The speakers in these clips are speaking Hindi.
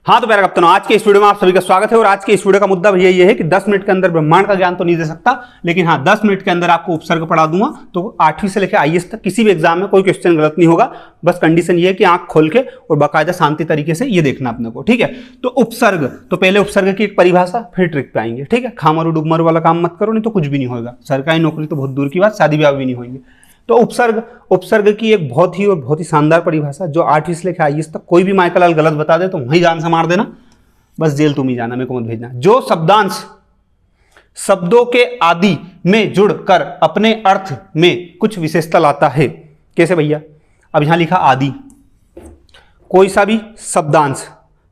हाँ तो प्यारे कप्तानों, आज के इस वीडियो में आप सभी का स्वागत है। और आज के इस वीडियो का मुद्दा भैया ये है कि 10 मिनट के अंदर ब्रह्मांड का ज्ञान तो नहीं दे सकता, लेकिन हाँ 10 मिनट के अंदर आपको उपसर्ग पढ़ा दूंगा। तो 8वीं से लेकर IAS तक किसी भी एग्जाम में कोई क्वेश्चन गलत नहीं होगा। बस कंडीशन ये है कि आंख खोल के और बाकायदा शांति तरीके से ये देखना अपने को, ठीक है। तो उपसर्ग, तो पहले उपसर्ग की एक परिभाषा, फिर ट्रिक पे आएंगे, ठीक है। खामरू डुबमरू वाला काम मत करो, नहीं तो कुछ भी नहीं होगा। सरकारी नौकरी तो बहुत दूर की बात, शादी ब्याह भी नहीं होंगे। तो उपसर्ग की एक बहुत ही शानदार परिभाषा, जो 8वीं से लेकर IAS तक कोई भी माइकल लाल गलत बता दे तो वहीं जान से मार देना, बस जेल तुम ही जाना, मेरे को मत भेजना। जो शब्दांश शब्दों के आदि में जुड़कर अपने अर्थ में कुछ विशेषता लाता है। कैसे भैया? अब यहां लिखा आदि, कोई सा भी शब्दांश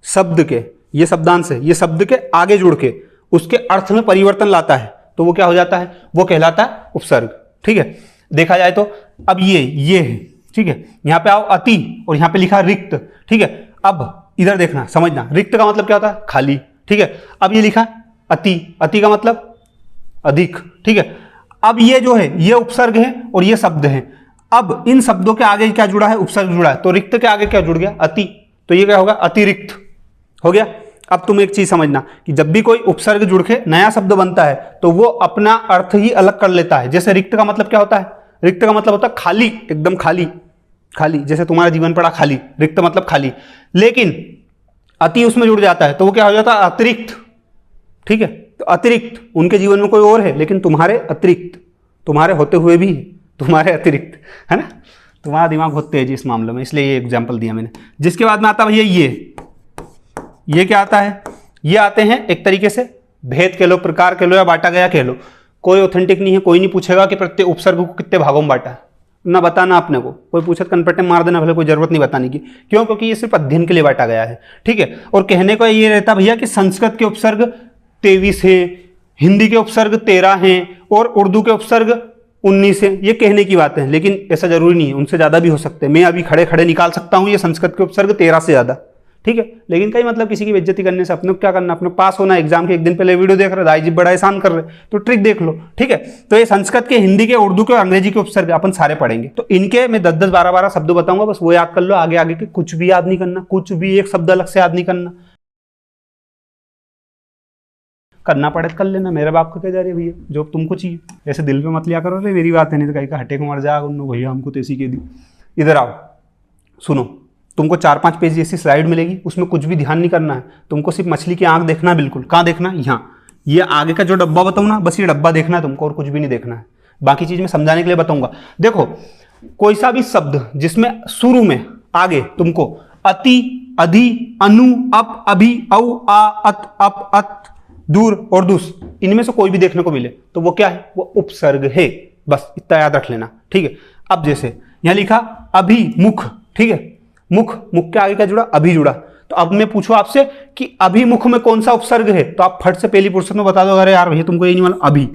शब्द के, ये शब्दांश है, ये शब्द के आगे जुड़ के उसके अर्थ में परिवर्तन लाता है, तो वो क्या हो जाता है? वो कहलाता है उपसर्ग, ठीक है। देखा जाए तो अब ये है, ठीक है। यहां पे आओ अति, और यहां पे लिखा रिक्त, ठीक है। अब इधर देखना, समझना, रिक्त का मतलब क्या होता है? खाली, ठीक है। अब ये लिखा अति, अति का मतलब अधिक, ठीक है। अब ये जो है ये उपसर्ग है और ये शब्द है। अब इन शब्दों के आगे क्या जुड़ा है? उपसर्ग जुड़ा है। तो रिक्त के आगे क्या जुड़ गया? अति, तो ये क्या होगा? अतिरिक्त हो गया। अब तुम एक चीज समझना कि जब भी कोई उपसर्ग जुड़ के नया शब्द बनता है तो वो अपना अर्थ ही अलग कर लेता है। जैसे रिक्त का मतलब क्या होता है? रिक्त का मतलब होता है खाली, एकदम खाली, खाली। जैसे तुम्हारा जीवन पड़ा खाली, रिक्त मतलब खाली। लेकिन अति उसमें जुड़ जाता है तो वो क्या हो जाता है? अतिरिक्त, ठीक है। तो अतिरिक्त, उनके जीवन में कोई और है लेकिन तुम्हारे अतिरिक्त, तुम्हारे होते हुए भी तुम्हारे अतिरिक्त, है ना। तुम्हारा दिमाग बहुत तेज है इस मामले में, इसलिए ये एग्जाम्पल दिया मैंने। जिसके बाद में आता भैया ये क्या आता है? ये आते हैं एक तरीके से भेद कह लो, प्रकार कह लो, या बांटा गया कह लो। कोई ऑथेंटिक नहीं है, कोई नहीं पूछेगा कि प्रत्येक उपसर्ग को कितने भागों में बांटा है, ना बताना अपने को। कोई पूछे कनपट्टे मार देना, भले कोई जरूरत नहीं बताने की। क्यों? क्योंकि ये सिर्फ अध्ययन के लिए बांटा गया है, ठीक है। और कहने को ये रहता भैया कि संस्कृत के उपसर्ग 23 हैं, हिंदी के उपसर्ग 13 हैं और उर्दू के उपसर्ग 19 हैं। ये कहने की बात है, लेकिन ऐसा जरूरी नहीं है, उनसे ज्यादा भी हो सकते हैं। मैं अभी खड़े खड़े निकाल सकता हूं ये संस्कृत के उपसर्ग 13 से ज्यादा, ठीक है। लेकिन कई मतलब किसी की बेइज्जती करने से अपने को क्या करना? अपने पास होना। एग्जाम के एक दिन पहले वीडियो देख रहे, दाई जी बड़ा एहसान कर रहे, तो ट्रिक देख लो, ठीक है। तो ये संस्कृत के, हिंदी के, उर्दू के और अंग्रेजी के उपसर्ग अपन सारे पढ़ेंगे। तो इनके मैं 10-10, 12-12 शब्द बताऊंगा, बस वो याद कर लो। आगे आगे के कुछ भी याद नहीं करना, कुछ भी एक शब्द अलग से याद नहीं करना पड़े कर लेना। मेरे बाप को क्या जा रही है भैया, जो तुमको चाहिए। ऐसे दिल पे मत लिया करो, रे मेरी बात है, नहीं तो कहीं का हटे को मर जाएगा उन भैया हमको तो ऐसी कह दी। इधर आओ, सुनो, तुमको 4-5 पेज जैसी स्लाइड मिलेगी, उसमें कुछ भी ध्यान नहीं करना है। तुमको सिर्फ मछली की आंख देखना है, बिल्कुल। कहाँ देखना? यहाँ, ये आगे का जो डब्बा बताऊँ ना, बस ये डब्बा देखना है तुमको, और कुछ भी नहीं देखना है। बाकी चीज मैं समझाने के लिए बताऊंगा। देखो, कोई सा भी शब्द जिसमें शुरू में आगे तुमको अति, अधि, अनु, अप, अभि, औ, आ, अत, अप, अत, दूर और दुस, इनमें से कोई भी देखने को मिले तो वो क्या है? वो उपसर्ग है। बस इतना याद रख लेना, ठीक है। अब जैसे यहां लिखा अभिमुख, ठीक है। मुख, मुख के आगे क्या जुड़ा? अभी जुड़ा। तो अब मैं पूछूं आपसे कि अभिमुख में कौन सा उपसर्ग है, तो आप फट से पहली फुर्सत में बता दो, अरे यार भैया तुमको ये नहीं मालूम। अभी,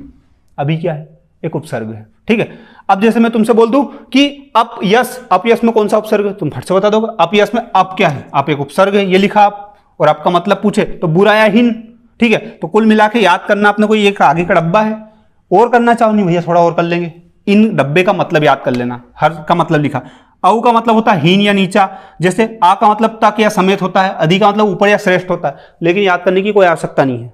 अभी क्या है? एक उपसर्ग है, ठीक है। अब जैसे मैं तुमसे बोल दूं कि अपयश, अपयश में कौन सा उपसर्ग है, तुम फट से बता दोगे। अपयश में अप क्या है? आप एक उपसर्ग है, ये लिखा आप, और आपका मतलब पूछे तो बुरा या हीन, ठीक है। तो कुल मिला के याद करना अपने को, ये आगे का डब्बा है। और करना चाहो नहीं भैया, थोड़ा और कर लेंगे। इन डब्बे का मतलब याद कर लेना, हर का मतलब लिखा। औ का मतलब होता है हीन या नीचा, जैसे आ का मतलब तक या समेत होता है, अधि का मतलब ऊपर या श्रेष्ठ होता है। लेकिन याद करने की कोई आवश्यकता नहीं है,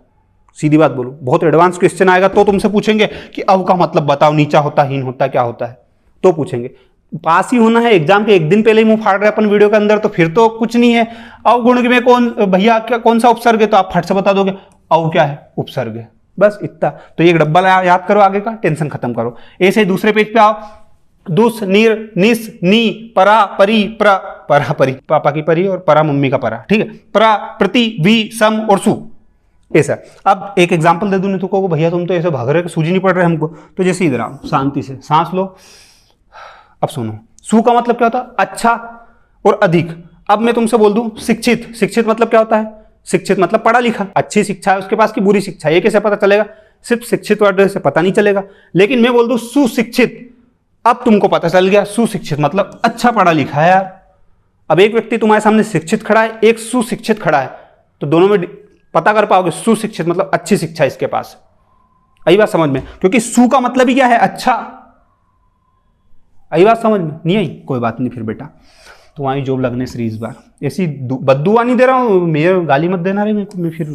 सीधी बात बोलो। बहुत एडवांस क्वेश्चन आएगा तो तुमसे पूछेंगे कि औ का मतलब बताओ, नीचा होता है, हीन होता है, क्या होता है, तो पूछेंगे। पास ही होना है, एग्जाम के एक दिन पहले ही मुंह फाड़ रहे अपन वीडियो के अंदर, तो फिर तो कुछ नहीं है। अवगुण में कौन भैया, क्या कौन सा उपसर्ग है, तो आप फट से बता दोगे औ क्या है? उपसर्ग है, बस इतना। तो ये डब्बा याद करो, आगे का टेंशन खत्म करो। ऐसे दूसरे पेज पे आओ। दुस, निर, निस, नी, परा, परी, प्र, परा, परी, पापा की परी और परा मम्मी का परा, ठीक है। प्रा, प्रति, वी, सम और सु, ऐसा। अब एक एग्जांपल दे दूं नहीं तो भैया तुम तो ऐसे भाग रहे, सूझी नहीं पड़ रहे हमको। तो जैसे इधर आओ, शांति से सांस लो। अब सुनो, सु का मतलब क्या होता है? अच्छा और अधिक। अब मैं तुमसे बोल दूं शिक्षित, शिक्षित मतलब क्या होता है? शिक्षित मतलब पढ़ा लिखा। अच्छी शिक्षा है उसके पास की बुरी शिक्षा, ये कैसे पता चलेगा? सिर्फ शिक्षित वर्ड से पता नहीं चलेगा। लेकिन मैं बोल दूं सुशिक्षित, अब तुमको पता चल गया सुशिक्षित मतलब अच्छा पढ़ा लिखा है यार। अब एक व्यक्ति तुम्हारे सामने शिक्षित खड़ा है, एक सुशिक्षित खड़ा है, तो दोनों में पता कर पाओगे सुशिक्षित मतलब अच्छी शिक्षा इसके पास। आई बात समझ में? क्योंकि सु का मतलब ही क्या है? अच्छा। आई बात समझ में नहीं आई? कोई बात नहीं फिर बेटा। तुम्हारी जॉब लगने से इस बार। ऐसी बद्दुआ नहीं दे रहा हूँ, मेरे गाली मत देना रे मेरे को, मैं फिर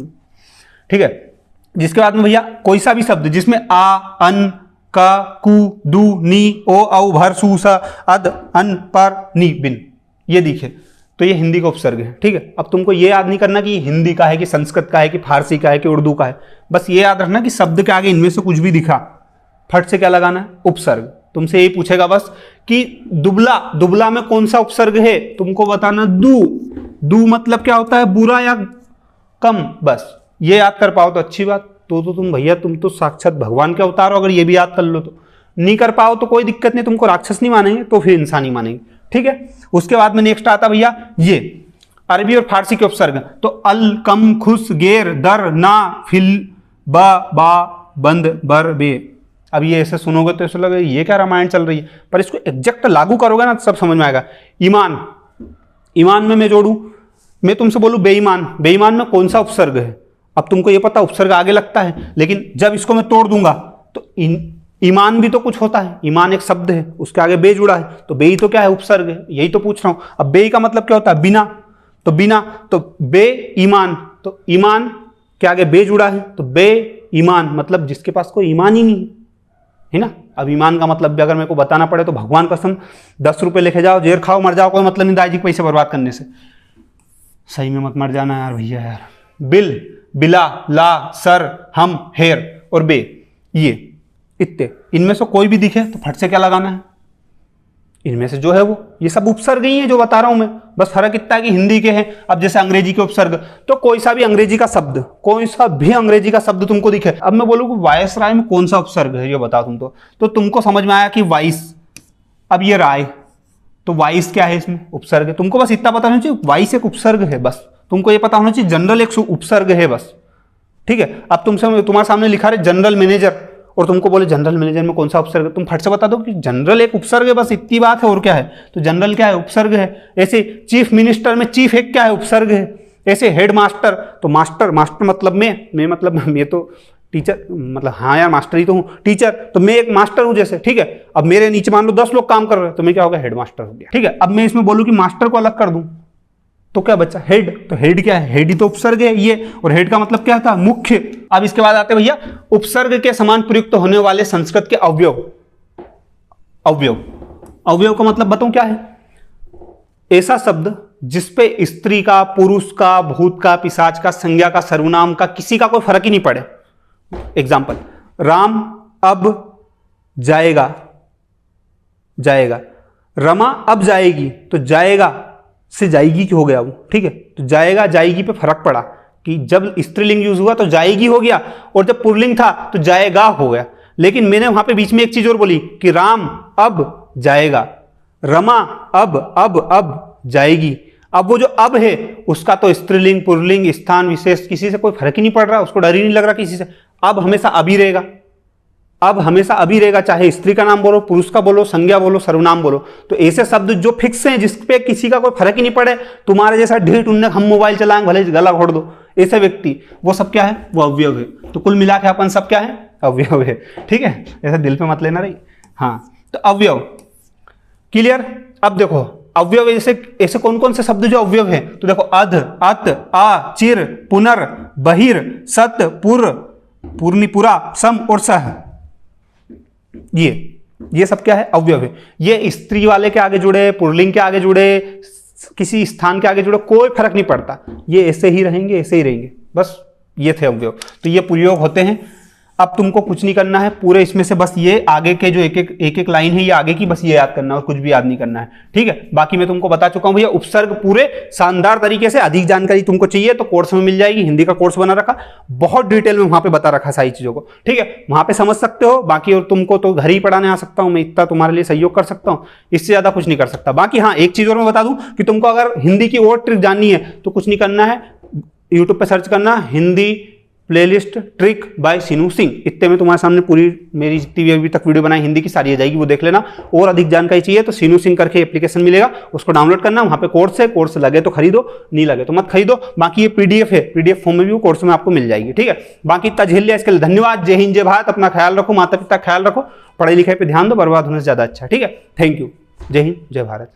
ठीक है। जिसके बाद में भैया कोई सा भी शब्द जिसमें आ, अन, का, कु, दू, नी, ओ, औ, भर, सु, सा, अद, अन, पर, नी, बिन ये दिखे तो ये हिंदी का उपसर्ग है। ठीक है, अब तुमको ये याद नहीं करना कि हिंदी का है कि संस्कृत का है कि फारसी का है कि उर्दू का है, बस ये याद रखना कि शब्द के आगे इनमें से कुछ भी दिखा फट से क्या लगाना है, उपसर्ग। तुमसे यही पूछेगा बस कि दुबला, दुबला में कौन सा उपसर्ग है, तुमको बताना दू। दू मतलब क्या होता है, बुरा या कम, बस ये याद कर पाओ तो अच्छी बात। तो तुम भैया तुम तो साक्षात भगवान के अवतार हो, अगर ये भी याद कर लो तो। नहीं कर पाओ तो कोई दिक्कत नहीं, तुमको राक्षस नहीं मानेंगे तो फिर इंसान ही मानेंगे। ठीक है, उसके बाद में नेक्स्ट आता भैया ये अरबी और फारसी के उपसर्ग। तो अल, कम, खुश, गेर, दर, ना, फिल, बा, बंद, बर, बे। अब ये ऐसे सुनोगे तो ऐसा लगेगा ये क्या रामायण चल रही है, पर इसको एग्जैक्ट लागू करोगे ना तो सब समझ में आएगा। ईमान, ईमान में मैं जोड़ू, मैं तुमसे बोलूं बेईमान, बेईमान में कौन सा उपसर्ग है। अब तुमको ये पता उपसर्ग आगे लगता है, लेकिन जब इसको मैं तोड़ दूंगा तो ईमान भी तो कुछ होता है। ईमान एक शब्द है, उसके आगे बे जुड़ा है, तो बे ही तो क्या है, उपसर्ग है। यही तो पूछ रहा हूं। अब बे का मतलब क्या होता है, बिना, तो बिना, तो बे ईमान, तो ईमान के आगे बे जुड़ा है, तो बे ईमान मतलब जिसके पास कोई ईमान ही नहीं है ना। अब ईमान का मतलब भी अगर मेरे को बताना पड़े तो भगवान कसम 10 रुपए लेके जाओ, जेर खाओ, मर जाओ, कोई मतलब नहीं दाई जी पैसे बर्बाद करने से। सही में मत मर जाना यार भैया यार। बिल, बिला, ला, सर, हम, हेर और बे, ये इतने, इनमें से कोई भी दिखे तो फट से क्या लगाना है, इनमें से जो है वो, ये सब उपसर्ग ही है जो बता रहा हूं मैं। बस फर्क इतना है कि हिंदी के हैं। अब जैसे अंग्रेजी के उपसर्ग, तो कोई सा भी अंग्रेजी का शब्द, कोई सा भी अंग्रेजी का शब्द तुमको दिखे, अब मैं बोलूँ कि वायसराय में कौन सा उपसर्ग है ये बताओ तुम तो तुमको समझ में आया कि वाइस। अब ये राय, तो वाइस क्या है, इसमें उपसर्ग है। तुमको बस इतना पता होना चाहिए वाइस एक उपसर्ग है, बस तुमको ये पता होना चाहिए जनरल एक उपसर्ग है बस। ठीक है, अब तुमसे तुम्हारे सामने लिखा रहे जनरल मैनेजर, और तुमको बोले जनरल मैनेजर में कौन सा उपसर्ग है, तुम फट से बता दो कि जनरल एक उपसर्ग है, बस इतनी बात है। और क्या है, तो जनरल क्या है, उपसर्ग है। ऐसे चीफ मिनिस्टर में चीफ एक क्या है, उपसर्ग है। ऐसे हेड मास्टर, तो मास्टर, मास्टर मतलब मैं मतलब मैं तो टीचर, मतलब हाँ यार मास्टर ही तो हूँ, टीचर, तो मैं एक मास्टर हूँ जैसे। ठीक है, अब मेरे नीचे मान लो 10 लोग काम कर रहे हैं, तो मैं क्या हो गया, हेड मास्टर हो गया। ठीक है, अब मैं इसमें बोलूँ कि मास्टर को अलग कर दूं तो क्या बच्चा, हेड। तो हेड क्या है, हेड ही तो उपसर्ग है ये, और हेड का मतलब क्या था, मुख्य। अब इसके बाद आते भैया उपसर्ग के समान प्रयुक्त होने वाले संस्कृत के अवयव। अवयव, अवयव का मतलब बताऊं क्या है, ऐसा शब्द जिसपे स्त्री का, पुरुष का, भूत का, पिशाच का, संज्ञा का, सर्वनाम का, किसी का कोई फर्क ही नहीं पड़े। एग्जाम्पल, राम अब जाएगा, जाएगा। रमा अब जाएगी, तो जाएगा से जाएगी की हो गया वो। ठीक है, तो जाएगा जाएगी पे फर्क पड़ा कि जब स्त्रीलिंग यूज हुआ तो जाएगी हो गया, और जब पुल्लिंग था तो जाएगा हो गया। लेकिन मैंने वहां पे बीच में एक चीज और बोली कि राम अब जाएगा, रमा अब जाएगी। अब वो जो अब है उसका तो स्त्रीलिंग, पुल्लिंग, स्थान विशेष किसी से कोई फर्क ही नहीं पड़ रहा, उसको डर ही नहीं लग रहा किसी से। अब हमेशा अभी रहेगा, अब हमेशा अभी रहेगा, चाहे स्त्री का नाम बोलो, पुरुष का बोलो, संज्ञा बोलो, सर्वनाम बोलो। तो ऐसे शब्द जो फिक्स हैं, जिसपे किसी का कोई फर्क ही नहीं पड़े, तुम्हारे जैसा ढीठ उन्ने हम मोबाइल चलाएंगे भले गला घोड़ दो, ऐसे व्यक्ति, वो सब क्या है, वो अवयव है। तो कुल मिला के अपन सब क्या है, अवयव है। ठीक है, ऐसा दिल पे मत लेना रही। हाँ, तो अवयव क्लियर। अब देखो अवयव ऐसे कौन कौन से शब्द जो अवयव है, तो देखो अध, अत, आ, चिर, पुनर, बहिर, सत, पुर, पूर्णिपुरा, सम और सह, ये सब क्या है, अवयव है। ये स्त्री वाले के आगे जुड़े, पुल्लिंग के आगे जुड़े, किसी स्थान के आगे जुड़े, कोई फर्क नहीं पड़ता, ये ऐसे ही रहेंगे, ऐसे ही रहेंगे, बस ये थे अवयव। तो ये प्रयोग होते हैं। अब तुमको कुछ नहीं करना है पूरे इसमें से, बस ये आगे के जो एक एक लाइन है ये आगे की, बस ये याद करना है और कुछ भी याद नहीं करना है। ठीक है, बाकी मैं तुमको बता चुका हूं भैया उपसर्ग पूरे शानदार तरीके से। अधिक जानकारी तुमको चाहिए तो कोर्स में मिल जाएगी, हिंदी का कोर्स बना रखा, बहुत डिटेल में वहां पे बता रखा सारी चीजों को। ठीक है, वहां पे समझ सकते हो। बाकी और तुमको तो घर ही पढ़ाने आ सकता हूं मैं, इतना तुम्हारे लिए सहयोग कर सकता हूं, इससे ज्यादा कुछ नहीं कर सकता। बाकी हाँ, एक चीज और मैं बता दूं कि तुमको अगर हिंदी की और ट्रिक जाननी है तो कुछ नहीं करना है, यूट्यूब पे सर्च करना हिंदी प्लेलिस्ट ट्रिक बाय सीनू सिंह, इतने में तुम्हारे सामने पूरी मेरी जितनी भी अभी तक वीडियो बनाई हिंदी की सारी आ जाएगी, वो देख लेना। और अधिक जानकारी चाहिए तो सीनू सिंह करके एप्लीकेशन मिलेगा, उसको डाउनलोड करना, वहां पे कोर्स है, कोर्स लगे तो खरीदो, नहीं लगे तो मत खरीदो। बाकी ये पीडीएफ है, पीडीएफ फॉर्म में भी वो कोर्स में आपको मिल जाएगी। ठीक है, बाकी इतना झेल लिया इसके लिए धन्यवाद। जय हिंद, जय भारत। अपना ख्याल रखो, माता पिता ख्याल रखो, पढ़ाई लिखाई पे ध्यान दो, बर्बाद होने से ज्यादा अच्छा। ठीक है, थैंक यू। जय हिंद, जय भारत।